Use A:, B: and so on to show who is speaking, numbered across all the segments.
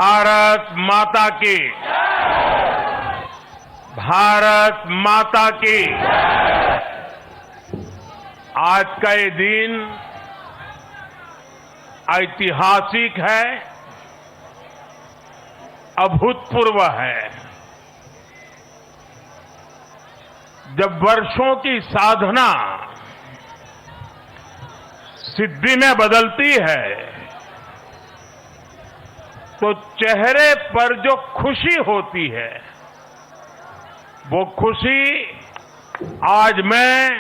A: भारत माता की, भारत माता की। आज का ये दिन ऐतिहासिक है, अभूतपूर्व है। जब वर्षों की साधना सिद्धि में बदलती है तो चेहरे पर जो खुशी होती है वो खुशी आज मैं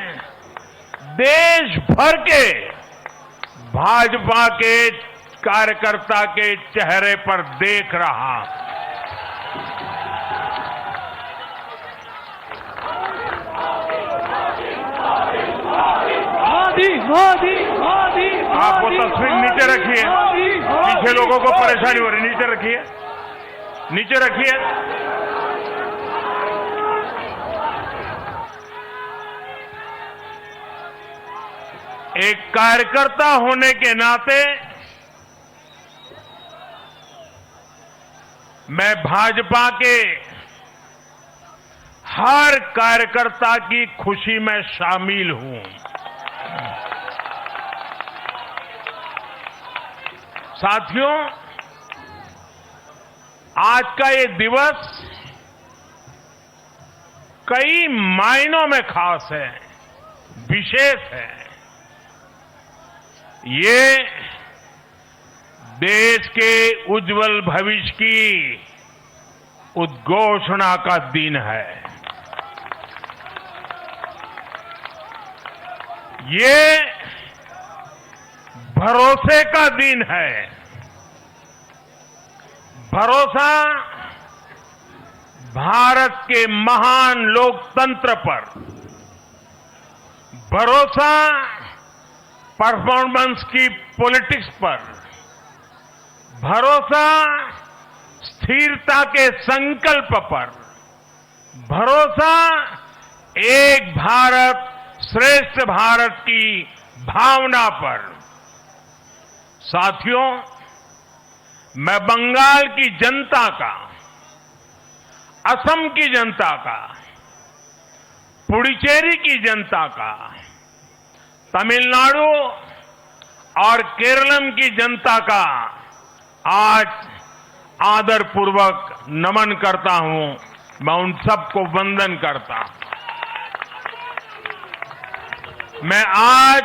A: देश भर के भाजपा के कार्यकर्ता के चेहरे पर देख रहा हूं।
B: मोदी मोदी
A: आप वो तस्वीर नीचे रखिए, पीछे लोगों को परेशानी हो रही, नीचे रखिए, नीचे रखिए। एक कार्यकर्ता होने के नाते मैं भाजपा के हर कार्यकर्ता की खुशी में शामिल हूं। साथियों, आज का ये दिवस कई मायनों में खास है, विशेष है। ये देश के उज्जवल भविष्य की उद्घोषणा का दिन है। ये भरोसे का दिन है। भरोसा भारत के महान लोकतंत्र पर, भरोसा परफॉर्मेंस की पॉलिटिक्स पर, भरोसा स्थिरता के संकल्प पर, भरोसा एक भारत श्रेष्ठ भारत की भावना पर। साथियों, मैं बंगाल की जनता का, असम की जनता का, पुडुचेरी की जनता का, तमिलनाडु और केरलम की जनता का आज आदरपूर्वक नमन करता हूं। मैं उन सबको वंदन करता हूं। मैं आज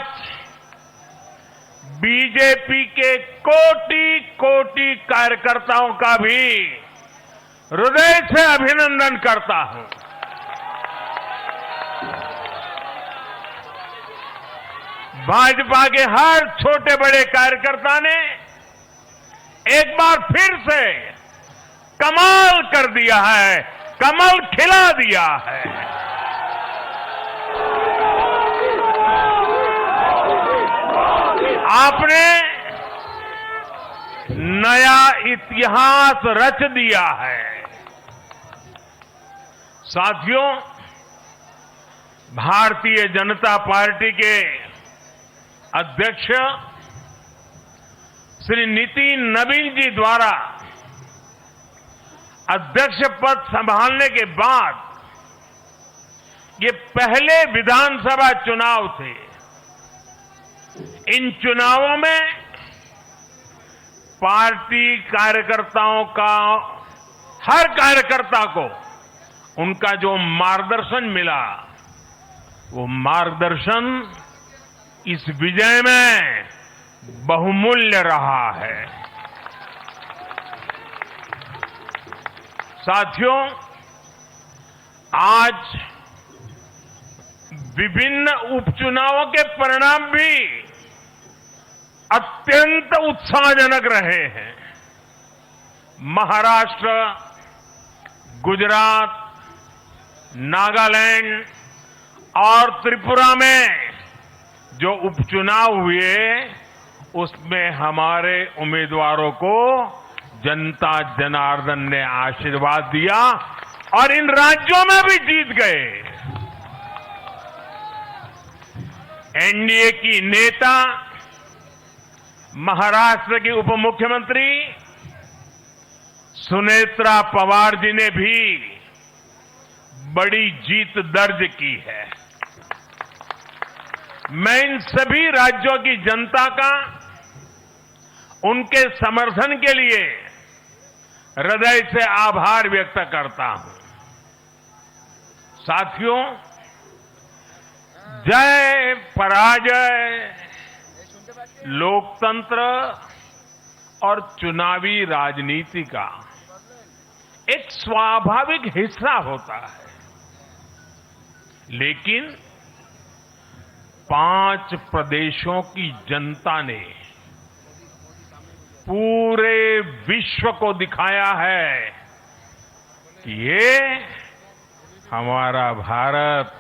A: बीजेपी के कोटि कोटि कार्यकर्ताओं का भी हृदय से अभिनंदन करता हूं। भाजपा के हर छोटे बड़े कार्यकर्ता ने एक बार फिर से कमाल कर दिया है, कमल खिला दिया है। आपने नया इतिहास रच दिया है। साथियों, भारतीय जनता पार्टी के अध्यक्ष श्री नितिन नवीन जी द्वारा अध्यक्ष पद संभालने के बाद ये पहले विधानसभा चुनाव थे। इन चुनावों में पार्टी कार्यकर्ताओं का, हर कार्यकर्ता को उनका जो मार्गदर्शन मिला, वो मार्गदर्शन इस विजय में बहुमूल्य रहा है। साथियों, आज विभिन्न उपचुनावों के परिणाम भी अत्यंत उत्साहजनक रहे हैं। महाराष्ट्र, गुजरात, नागालैंड और त्रिपुरा में जो उपचुनाव हुए उसमें हमारे उम्मीदवारों को जनता जनार्दन ने आशीर्वाद दिया और इन राज्यों में भी जीत गए। एनडीए की नेता, महाराष्ट्र की उप मुख्यमंत्री सुनेत्रा पवार जी ने भी बड़ी जीत दर्ज की है। मैं इन सभी राज्यों की जनता का उनके समर्थन के लिए हृदय से आभार व्यक्त करता हूं। साथियों, जय पराजय लोकतंत्र और चुनावी राजनीति का एक स्वाभाविक हिस्सा होता है, लेकिन 5 प्रदेशों की जनता ने पूरे विश्व को दिखाया है कि ये हमारा भारत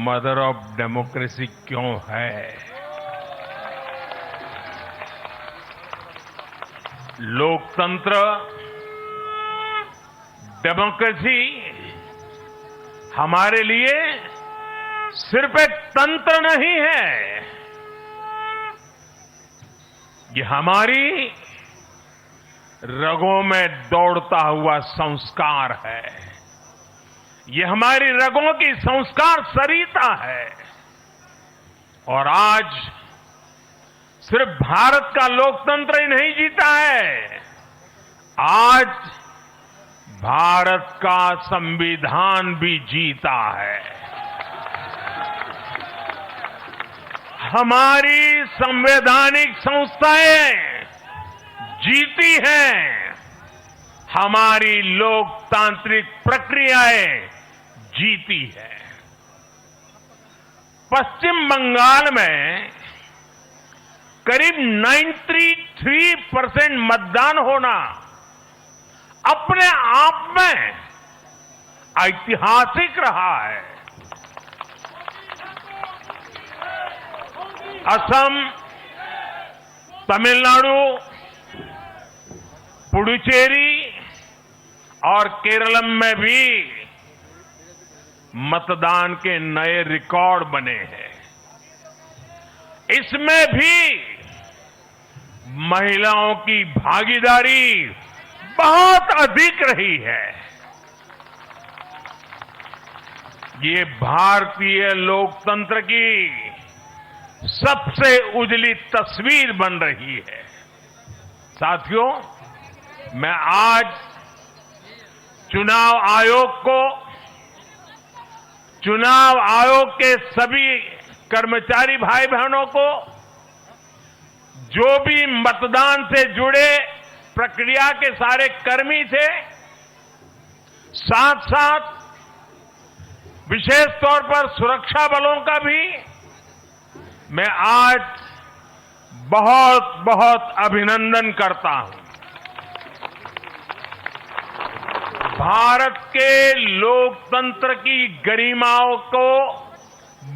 A: मदर ऑफ डेमोक्रेसी क्यों है। लोकतंत्र, डेमोक्रेसी हमारे लिए सिर्फ एक तंत्र नहीं है, ये हमारी रगों में दौड़ता हुआ संस्कार है। ये हमारी रगों की संस्कार सरिता है। और आज सिर्फ भारत का लोकतंत्र ही नहीं जीता है, आज भारत का संविधान भी जीता है। हमारी संवैधानिक संस्थाएं जीती हैं, हमारी लोकतांत्रिक प्रक्रियाएं जीती है। पश्चिम बंगाल में करीब 93% मतदान होना अपने आप में ऐतिहासिक रहा है। असम, तमिलनाडु, पुडुचेरी और केरलम में भी मतदान के नए रिकॉर्ड बने हैं। इसमें भी महिलाओं की भागीदारी बहुत अधिक रही है। ये भारतीय लोकतंत्र की सबसे उजली तस्वीर बन रही है। साथियों, मैं आज चुनाव आयोग के सभी कर्मचारी भाई बहनों को, जो भी मतदान से जुड़े प्रक्रिया के सारे कर्मी थे, साथ साथ विशेष तौर पर सुरक्षा बलों का भी मैं आज बहुत बहुत अभिनंदन करता हूं। भारत के लोकतंत्र की गरिमाओं को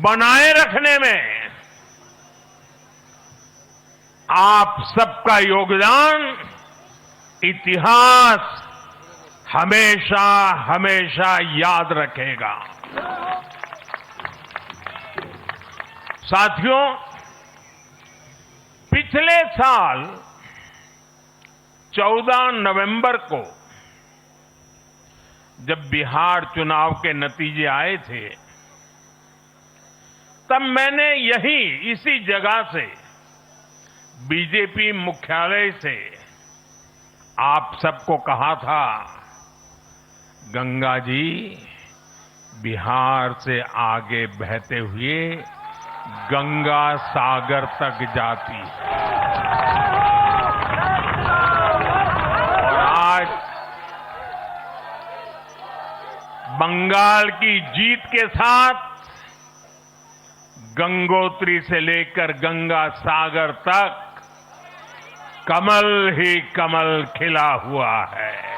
A: बनाए रखने में आप सबका योगदान इतिहास हमेशा हमेशा याद रखेगा। साथियों, पिछले साल 14 नवंबर को जब बिहार चुनाव के नतीजे आए थे, तब मैंने इसी जगह से बीजेपी मुख्यालय से आप सबको कहा था, गंगा जी बिहार से आगे बहते हुए गंगा सागर तक जाती है। और आज बंगाल की जीत के साथ गंगोत्री से लेकर गंगा सागर तक कमल ही कमल खिला हुआ है।